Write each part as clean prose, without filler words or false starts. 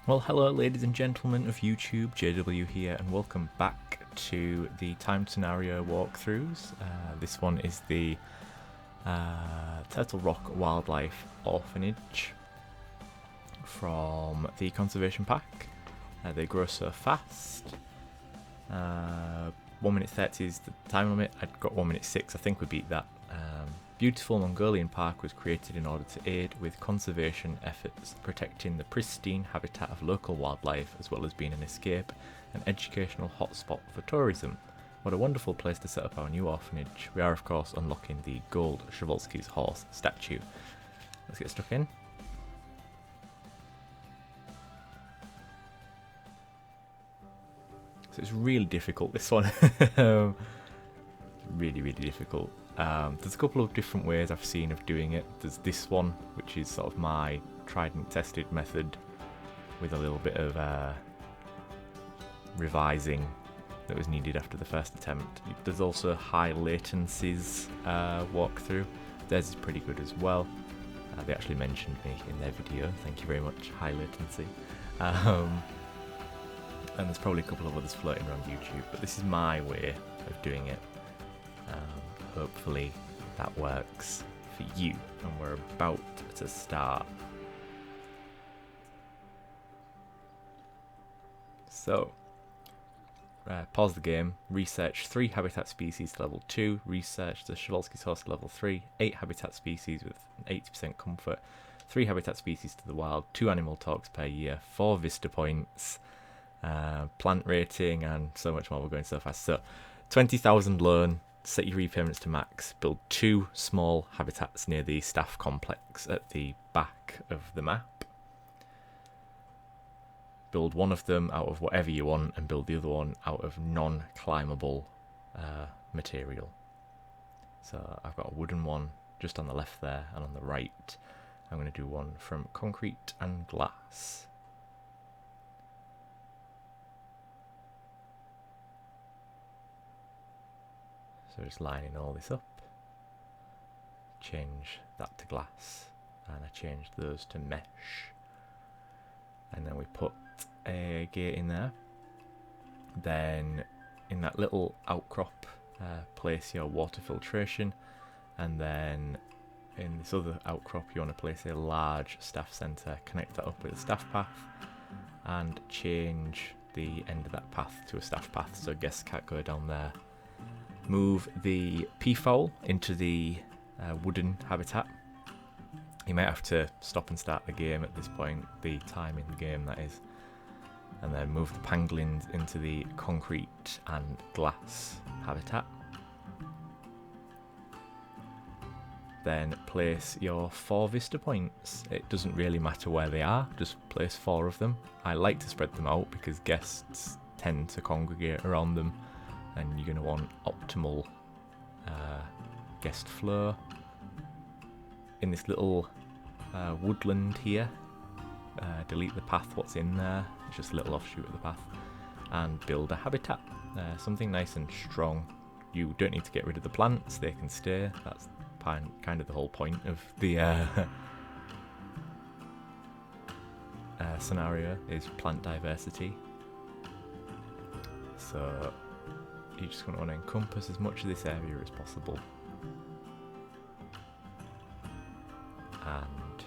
Well, hello, ladies and gentlemen of YouTube, JW here, and welcome back to the timed scenario walkthroughs. This one is the Turtle Rock Wildlife Orphanage from the Conservation Pack. They grow so fast. 1 minute 30 is the time limit. I'd got 1 minute 6, I think we beat that. Beautiful Mongolian park was created in order to aid with conservation efforts, protecting the pristine habitat of local wildlife, as well as being an escape and educational hotspot for tourism. What a wonderful place to set up our new orphanage. We are, of course, unlocking the gold Przewalski's horse statue. Let's get stuck in. So it's really difficult, this one. Really difficult. There's a couple of different ways I've seen of doing it. There's this one, which is sort of my tried and tested method with a little bit of revising that was needed after the first attempt. There's also high latencies walkthrough. Theirs is pretty good as well. They actually mentioned me in their video. Thank you very much, high latency. And there's probably a couple of others floating around YouTube, but this is my way of doing it. Hopefully that works for you, and we're about to start. So, pause the game, research 3 habitat species to level 2, research the Przewalski's horse to level 3, 8 habitat species with 80% comfort, 3 habitat species to the wild, 2 animal talks per year, 4 vista points, plant rating, and so much more. We're going so fast. So, 20,000 loan. Set your repayments to max. Build 2 small habitats near the staff complex at the back of the map. Build one of them out of whatever you want, and build the other one out of non-climbable material. So I've got a wooden one just on the left there, and on the right I'm going to do one from concrete and glass. So just lining all this up, change that to glass, and I changed those to mesh, and then we put a gate in there. Then in that little outcrop, place your water filtration, and then in this other outcrop you want to place a large staff centre. Connect that up with a staff path, and change the end of that path to a staff path so guests can't go down there. Move the peafowl into the wooden habitat. You might have to stop and start the game at this point, the time in the game that is. And then move the pangolins into the concrete and glass habitat. Then place your 4 vista points. It doesn't really matter where they are, just place 4 of them. I like to spread them out because guests tend to congregate around them, and you're going to want optimal guest flow. In this little woodland here, delete the path what's in there, it's just a little offshoot of the path, and build a habitat, something nice and strong. You don't need to get rid of the plants, they can stay. That's kind of the whole point of the scenario, is plant diversity. So you're just going to want to encompass as much of this area as possible. And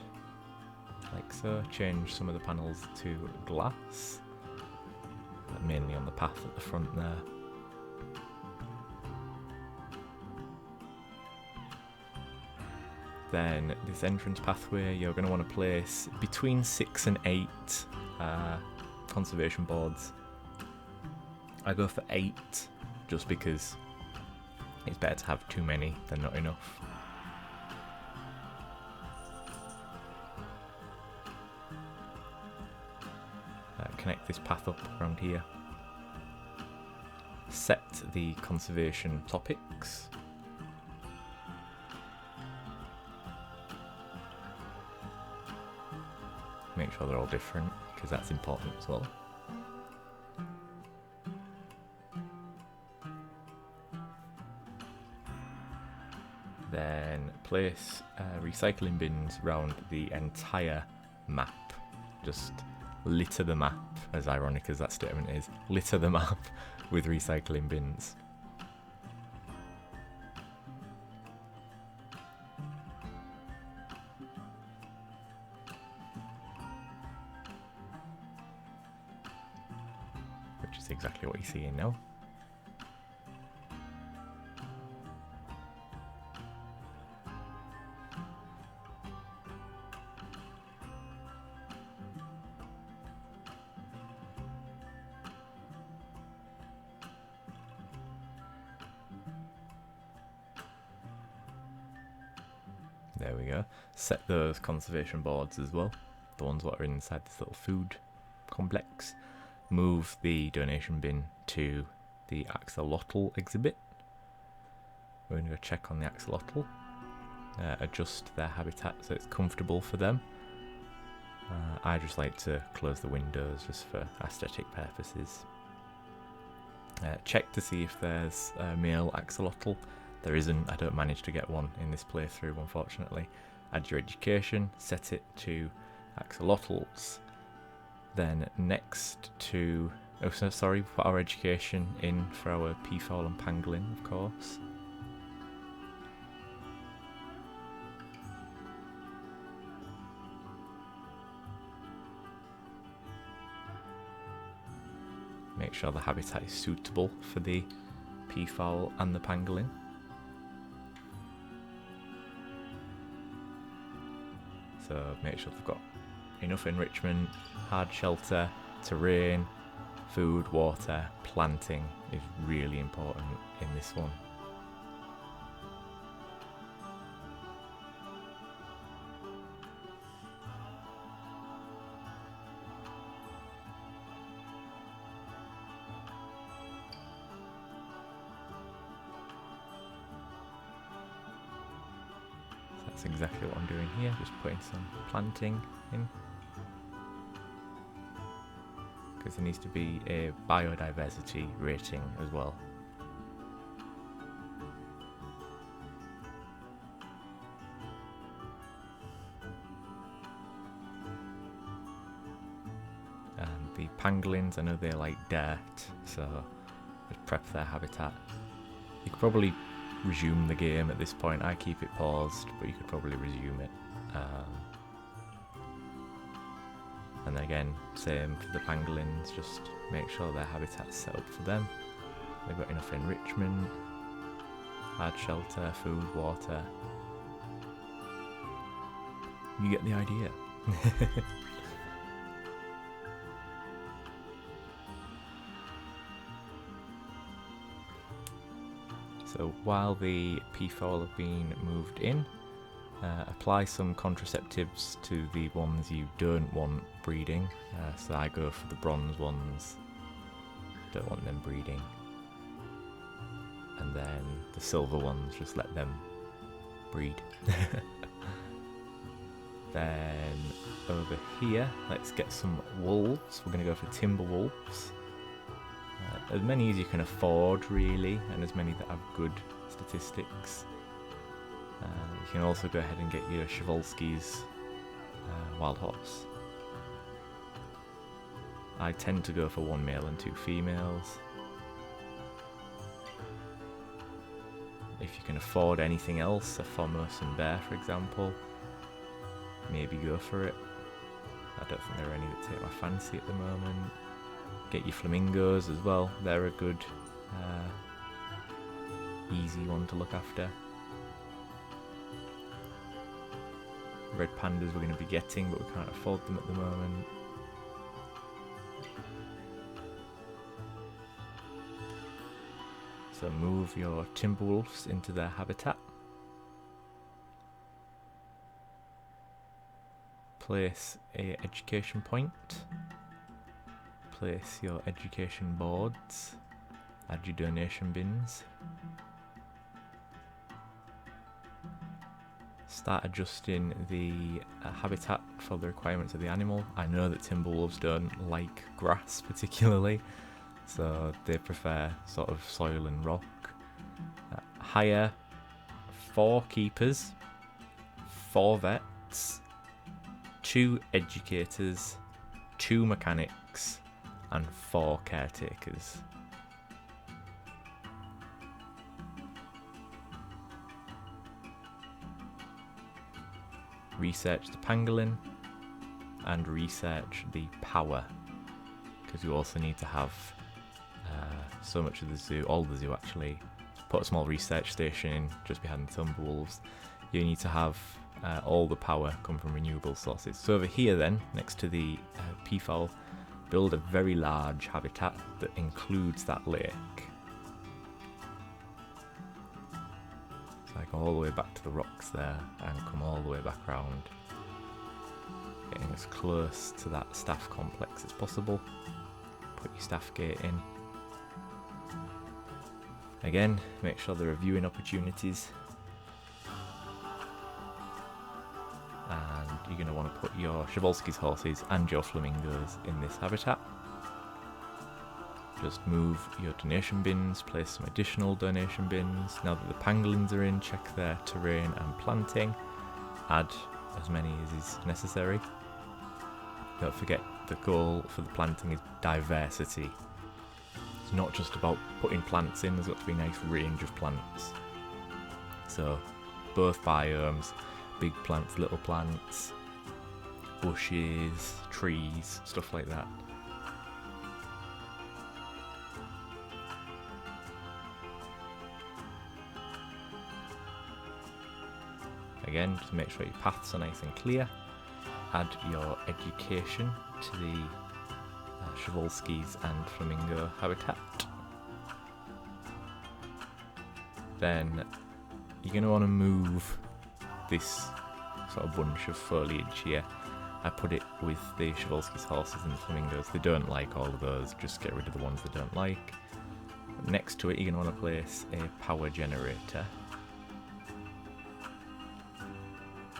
like so, change some of the panels to glass, mainly on the path at the front there. Then this entrance pathway, you're going to want to place between 6 and 8 conservation boards. I go for 8, just because it's better to have too many than not enough. Connect this path up around here. Set the conservation topics. Make sure they're all different, because that's important as well. Then place recycling bins around the entire map. Just litter the map, as ironic as that statement is, litter the map with recycling bins. Which is exactly what you're seeing now. There we go. Set those conservation boards as well, the ones that are inside this little food complex. Move the donation bin to the Axolotl exhibit. We're going to go check on the Axolotl. Adjust their habitat so it's comfortable for them. I just like to close the windows just for aesthetic purposes. Check to see if there's a male Axolotl. There isn't. I don't manage to get one in this playthrough, unfortunately. Add your education, set it to Axolotls. Then next to... oh, so sorry, put our education in for our peafowl and pangolin, of course. Make sure the habitat is suitable for the peafowl and the pangolin. So make sure they've got enough enrichment, hard shelter, terrain, food, water, planting is really important in this one. That's exactly what I'm doing here, just putting some planting in. Because there needs to be a biodiversity rating as well. And the pangolins, I know they like dirt, so just prep their habitat. You could probably resume the game at this point. I keep it paused, but you could probably resume it. And then again, same for the pangolins, just make sure their habitat's set up for them. They've got enough enrichment, hard shelter, food, water. You get the idea. So while the peafowl have been moved in, apply some contraceptives to the ones you don't want breeding. So I go for the bronze ones, don't want them breeding. And then the silver ones, just let them breed. Then over here, let's get some wolves. We're going to go for timber wolves. As many as you can afford, really, and as many that have good statistics. You can also go ahead and get your Przewalski's wild horse. I tend to go for 1 male and 2 females. If you can afford anything else, a Formosan bear for example, maybe go for it. I don't think there are any that take my fancy at the moment. Get your flamingos as well, they're a good easy one to look after. Red pandas we're going to be getting, but we can't afford them at the moment. So move your timberwolves into their habitat. Place a education point. Place your education boards. Add your donation bins. Start adjusting the habitat for the requirements of the animal. I know that timberwolves don't like grass particularly, so they prefer sort of soil and rock. Hire 4 keepers, 4 vets, 2 educators, 2 mechanics and 4 caretakers. Research the pangolin and research the power, because you also need to have so much of the zoo, all the zoo actually. Put a small research station in just behind the Timberwolves. You need to have all the power come from renewable sources. So over here then, next to the peafowl, build a very large habitat that includes that lake. So I go all the way back to the rocks there and come all the way back round, getting as close to that staff complex as possible. Put your staff gate in. Again, make sure there are viewing opportunities. And you're going to want to put your Przewalski's horses and your flamingos in this habitat. Just move your donation bins, place some additional donation bins. Now that the pangolins are in, check their terrain and planting. Add as many as is necessary. Don't forget, the goal for the planting is diversity. It's not just about putting plants in, there's got to be a nice range of plants. So, both biomes, big plants, little plants, bushes, trees, stuff like that. Again, just make sure your paths are nice and clear. Add your education to the Przewalski's and flamingo habitat. Then you're going to want to move this sort of bunch of foliage here. I put it with the Przewalski's horses and the flamingos. They don't like all of those, just get rid of the ones they don't like. Next to it, you're going to want to place a power generator.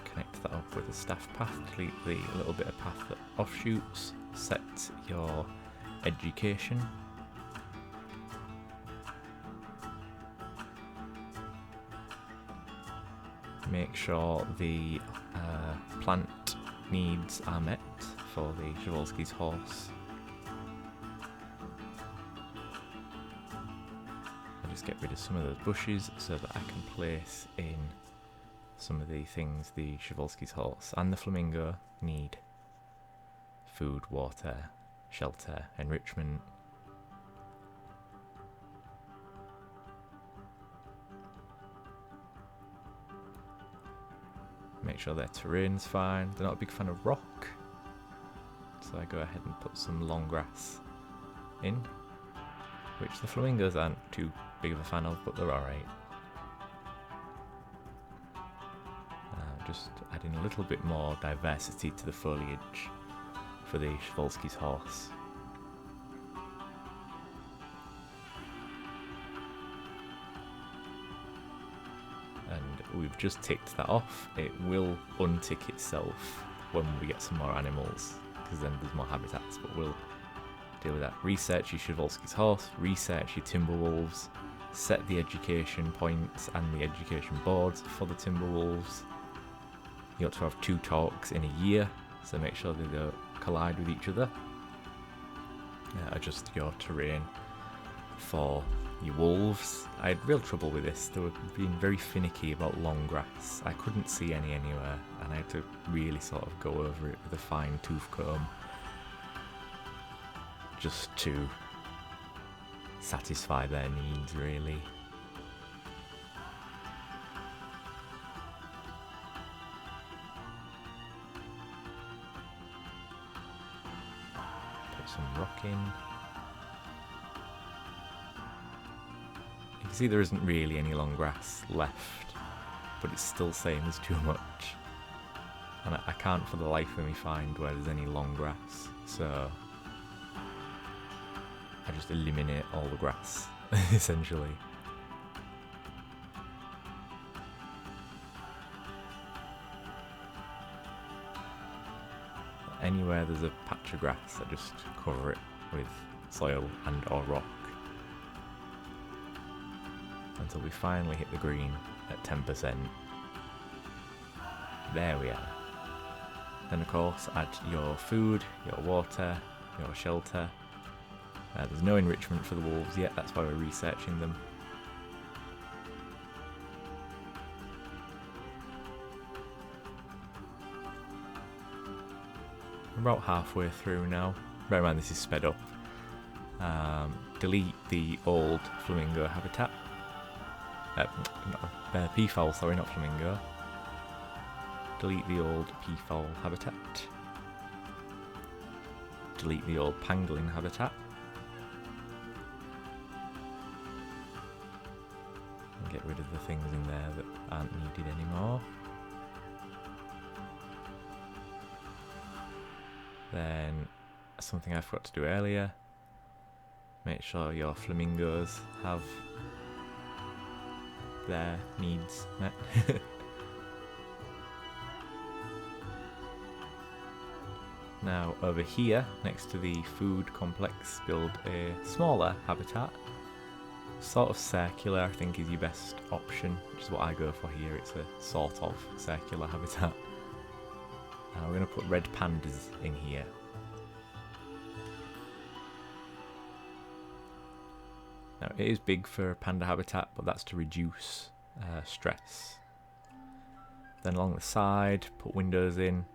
Connect that up with a staff path, delete the little bit of path that offshoots. Set your education. Make sure the plant needs are met for the Przewalski's horse. I'll just get rid of some of those bushes so that I can place in some of the things the Przewalski's horse and the flamingo need. Food, water, shelter, enrichment. Make sure their terrain's fine. They're not a big fan of rock, so I go ahead and put some long grass in, which the flamingos aren't too big of a fan of, but they're alright. Just adding a little bit more diversity to the foliage for the Przewalski's horse. And we've just ticked that off. It will untick itself when we get some more animals, because then there's more habitats, but we'll deal with that. Research your Przewalski's horse, research your Timberwolves, set the education points and the education boards for the Timberwolves. You ought to have 2 talks in a year, so make sure they don't collide with each other. Adjust your terrain for your wolves. I had real trouble with this. They were being very finicky about long grass. I couldn't see any anywhere, and I had to really sort of go over it with a fine tooth comb just to satisfy their needs, really. Some rock in. You can see there isn't really any long grass left, but it's still saying there's too much. And I can't for the life of me find where there's any long grass, so I just eliminate all the grass, essentially. Anywhere there's a patch of grass, I just cover it with soil and or rock until we finally hit the green at 10%. There we are. Then of course add your food, your water, your shelter. There's no enrichment for the wolves yet, that's why we're researching them. We're about halfway through now. Bear in mind this is sped up. Delete the old flamingo habitat. Peafowl, sorry, not flamingo. Delete the old peafowl habitat. Delete the old pangolin habitat. And get rid of the things in there that aren't needed anymore. Then, something I forgot to do earlier. Make sure your flamingos have their needs met. Now over here, next to the food complex, build a smaller habitat. Sort of circular, I think, is your best option, which is what I go for here. It's a sort of circular habitat. We're going to put red pandas in here. Now it is big for panda habitat, but that's to reduce stress. Then along the side, put windows in,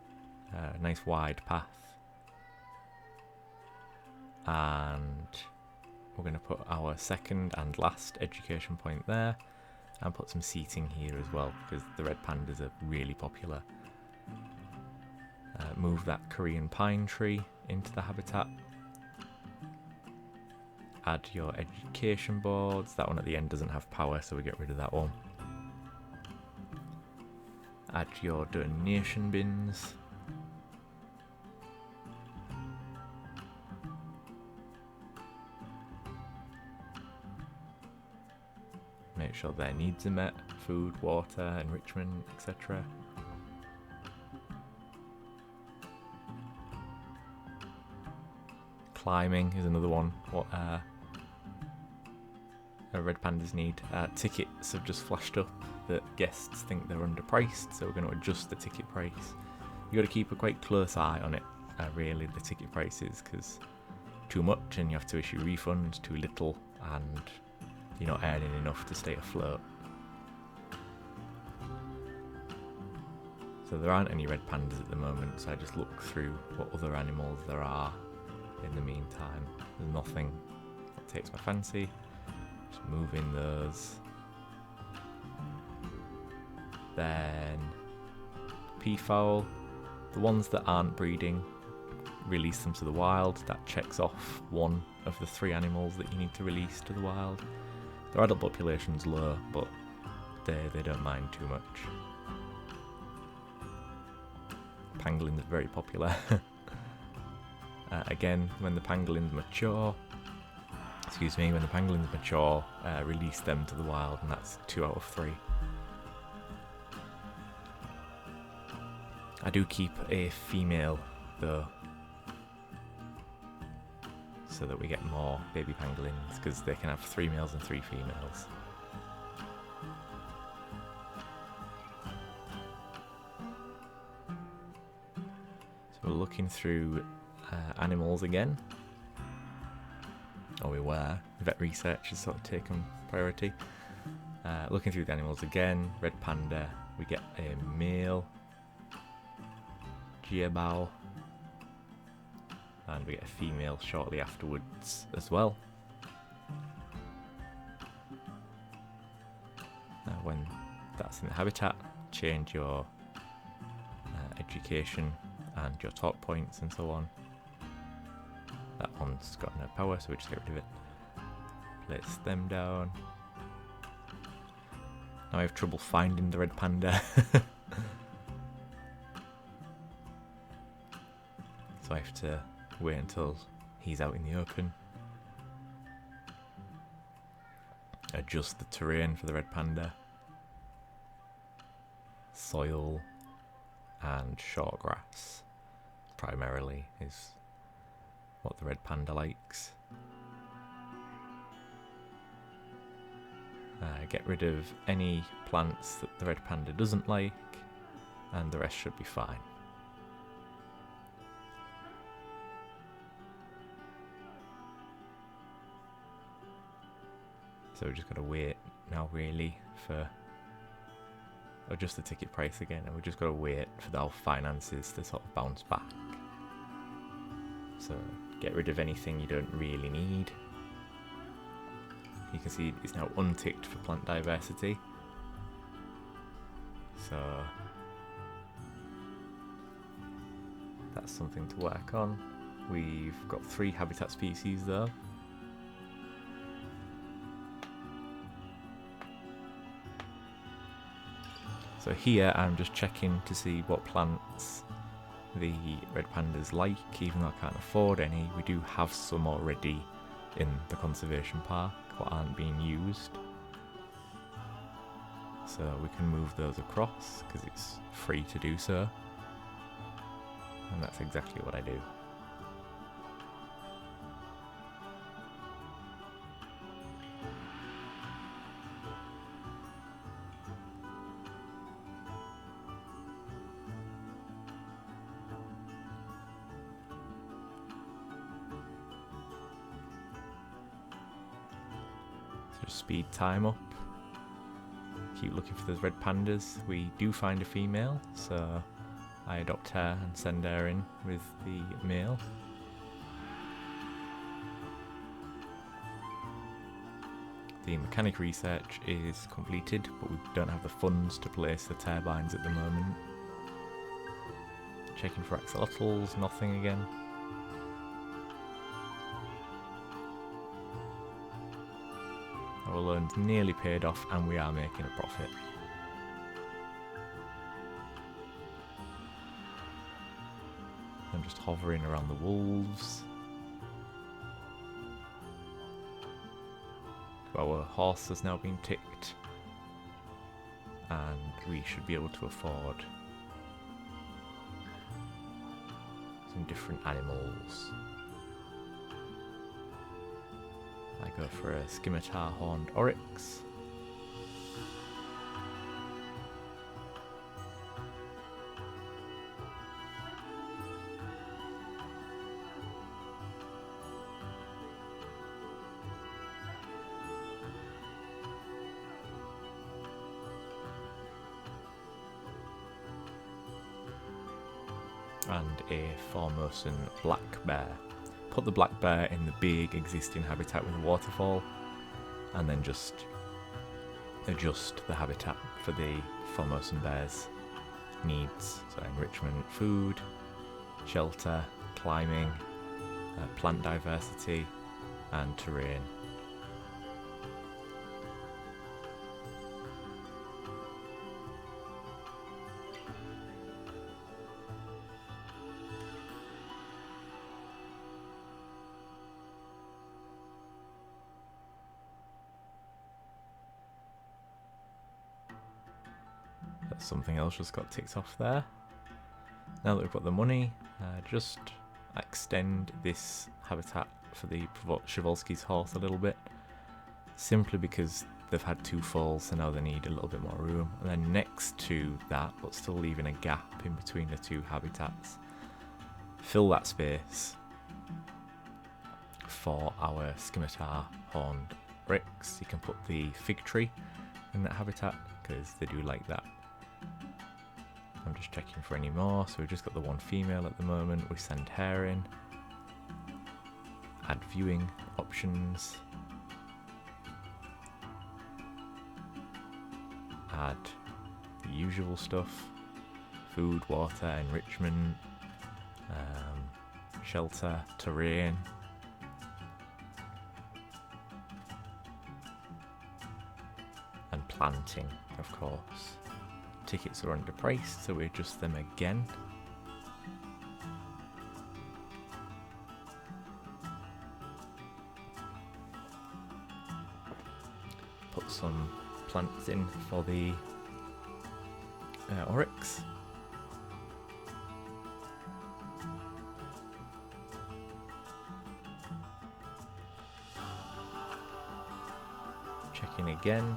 a nice wide path. And we're going to put our second and last education point there, and put some seating here as well, because the red pandas are really popular. Move that Korean pine tree into the habitat. Add your education boards. That one at the end doesn't have power, so we get rid of that one. Add your donation bins. Make sure their needs are met. Food, water, enrichment, etc. Climbing is another one. What red pandas need. Tickets have just flashed up that guests think they're underpriced, so we're going to adjust the ticket price. You've got to keep a quite close eye on it, really, the ticket prices, because too much and you have to issue refunds, too little and you're not earning enough to stay afloat. So there aren't any red pandas at the moment, so I just look through what other animals there are in the meantime. There's nothing that takes my fancy. Just moving those. Then peafowl, the ones that aren't breeding, release them to the wild. That checks off one of the 3 animals that you need to release to the wild. Their adult population's low, but they don't mind too much. Pangolins are very popular. Again, when the pangolins mature, release them to the wild, and that's 2 out of 3. I do keep a female though, so that we get more baby pangolins, because they can have 3 males and 3 females. So we're looking through animals again. Or we were. Vet research has sort of taken priority. Looking through the animals again. Red panda, we get a male jiabao, and we get a female shortly afterwards as well. When that's in the habitat, change your education and your talk points and so on. That one's got no power, so we just get rid of it. Place them down. Now I have trouble finding the red panda. So I have to wait until he's out in the open. Adjust the terrain for the red panda. Soil and short grass primarily is what the red panda likes. Get rid of any plants that the red panda doesn't like, and the rest should be fine. So we've just got to wait now really for adjust the ticket price again, and we've just got to wait for our finances to sort of bounce back. So get rid of anything you don't really need. You can see it's now unticked for plant diversity. So that's something to work on. We've got 3 habitat species though. So here I'm just checking to see what plants the red pandas like, even though I can't afford any. We do have some already in the conservation park that aren't being used. So we can move those across because it's free to do so. And that's exactly what I do. Just speed time up. Keep looking for those red pandas. We do find a female, so I adopt her and send her in with the male. The mechanic research is completed, but we don't have the funds to place the turbines at the moment. Checking for axolotls, nothing again. Our loan's nearly paid off and we are making a profit. I'm just hovering around the wolves. Our horse has now been ticked and we should be able to afford some different animals. I go for a scimitar horned oryx. And a Formosan black bear. Put the black bear in the big existing habitat with a waterfall, and then just adjust the habitat for the Formosan bear's needs. So enrichment, food, shelter, climbing, plant diversity, and terrain. Something else just got ticked off there. Now that we've got the money, just extend this habitat for the Przewalski's horse a little bit, simply because they've had 2 falls, so now they need a little bit more room. And then next to that, but still leaving a gap in between the 2 habitats, fill that space for our scimitar horned oryx. You can put the fig tree in that habitat because they do like that. I'm just checking for any more, so we've just got the 1 female at the moment. We send her in. Add viewing options. Add the usual stuff. Food, water, enrichment, shelter, terrain. And planting, of course. Tickets are underpriced, so we adjust them again. Put some plants in for the oryx. Checking again.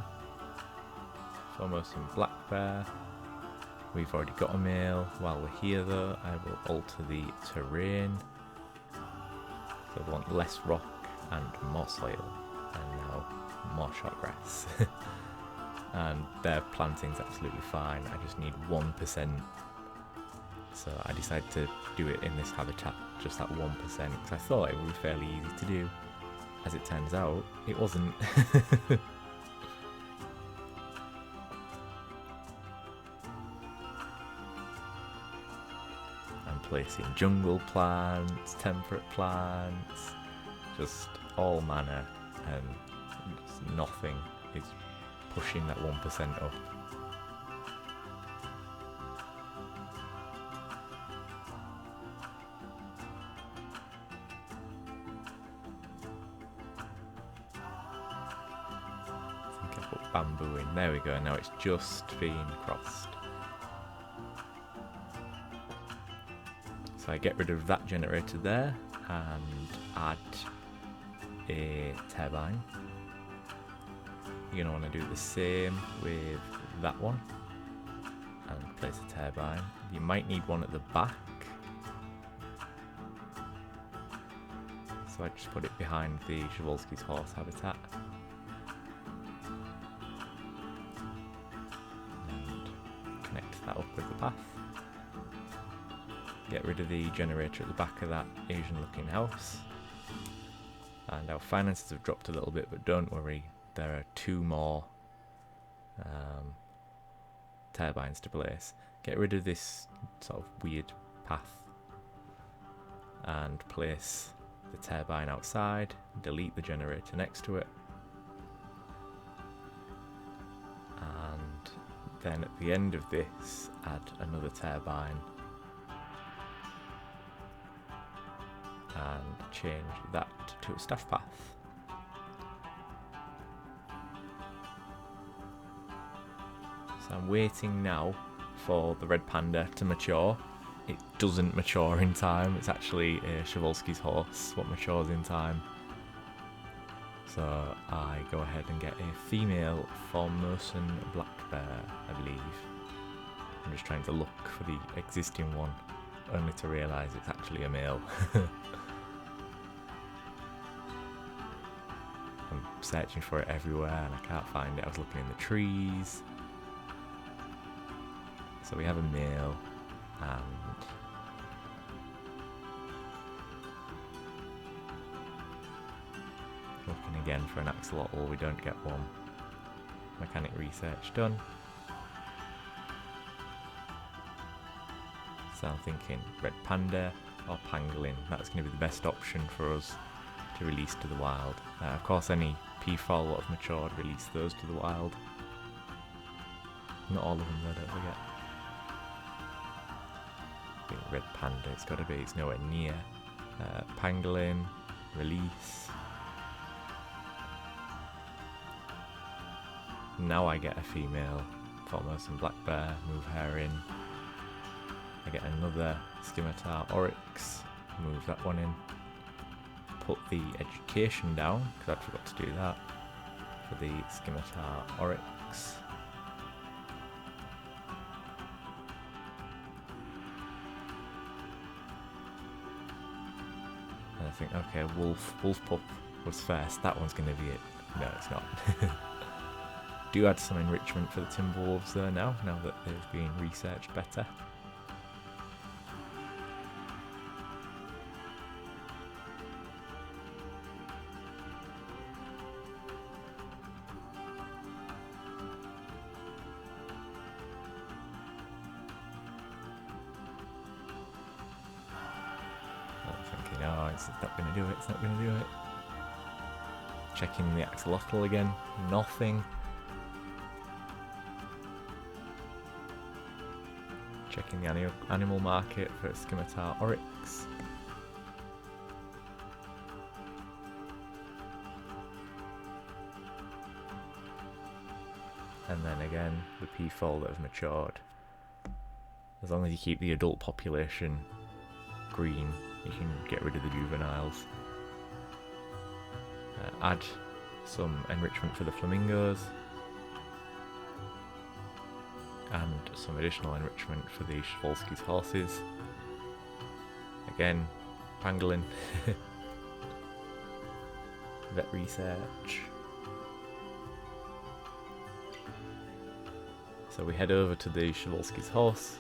Formosan black bear. We've already got a male. While we're here though, I will alter the terrain. So I want less rock and more soil. And now more short grass. And their planting's absolutely fine, I just need 1%. So I decided to do it in this habitat, just that 1%, because I thought it would be fairly easy to do. As it turns out, it wasn't. I'm placing jungle plants, temperate plants, just all manner, and nothing is pushing that 1% up. I think I put bamboo in. There we go, now it's just being crossed. So I get rid of that generator there and add a turbine. You're going to want to do the same with that one and place a turbine. You might need one at the back, so I just put it behind the Przewalski's horse habitat. And connect that up with the path. Get rid of the generator at the back of that Asian looking house. And our finances have dropped a little bit, but don't worry, there are 2 more turbines to place. Get rid of this sort of weird path and place the turbine outside, delete the generator next to it, and then at the end of this add another turbine and change that to a staff path. So I'm waiting now for the red panda to mature. It doesn't mature in time, it's actually a Przewalski's horse what matures in time. So I go ahead and get a female Formosan black bear, I believe. I'm just trying to look for the existing one, only to realise it's actually a male. I'm searching for it everywhere and I can't find it. I was looking in the trees. So we have a male and looking again for an axolotl, we don't get one. Mechanic research done. So I'm thinking red panda or pangolin. That's going to be the best option for us to release to the wild. Of course, any peafowl that have matured, release those to the wild. Not all of them though, don't forget. I think red panda, it's got to be, it's nowhere near. Pangolin, release. Now I get a female Formosan black bear, move her in. I get another scimitar oryx, move that one in. Put the education down, because I forgot to do that, for the scimitar oryx. And I think, okay, wolf pup was first, that one's going to be it. No, it's not. Do add some enrichment for the timberwolves there now that they've been researched better. I'm thinking, oh, it's not going to do it, it's not going to do it. Checking the axolotl again, nothing. Checking the animal market for scimitar oryx. And then again, the peafowl that have matured. As long as you keep the adult population green, you can get rid of the juveniles. Add some enrichment for the flamingos. And some additional enrichment for the Przewalski's horses. Again, pangolin. Vet research. So we head over to the Przewalski's horse,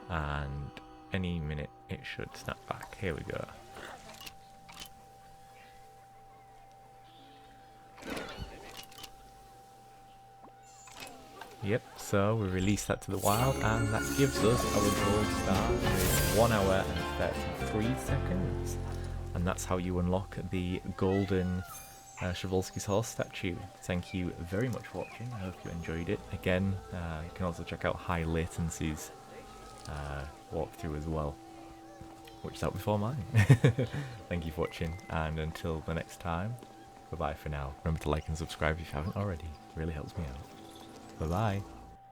and any minute it should snap back. Here we go. Yep, so we release that to the wild, and that gives us our gold star with 1 hour and 33 seconds. And that's how you unlock the golden Przewalski's horse statue. Thank you very much for watching. I hope you enjoyed it. Again, you can also check out High Latency's walkthrough as well, which is out before mine. Thank you for watching, and until the next time, bye bye for now. Remember to like and subscribe if you haven't already. It really helps me out. Bye bye.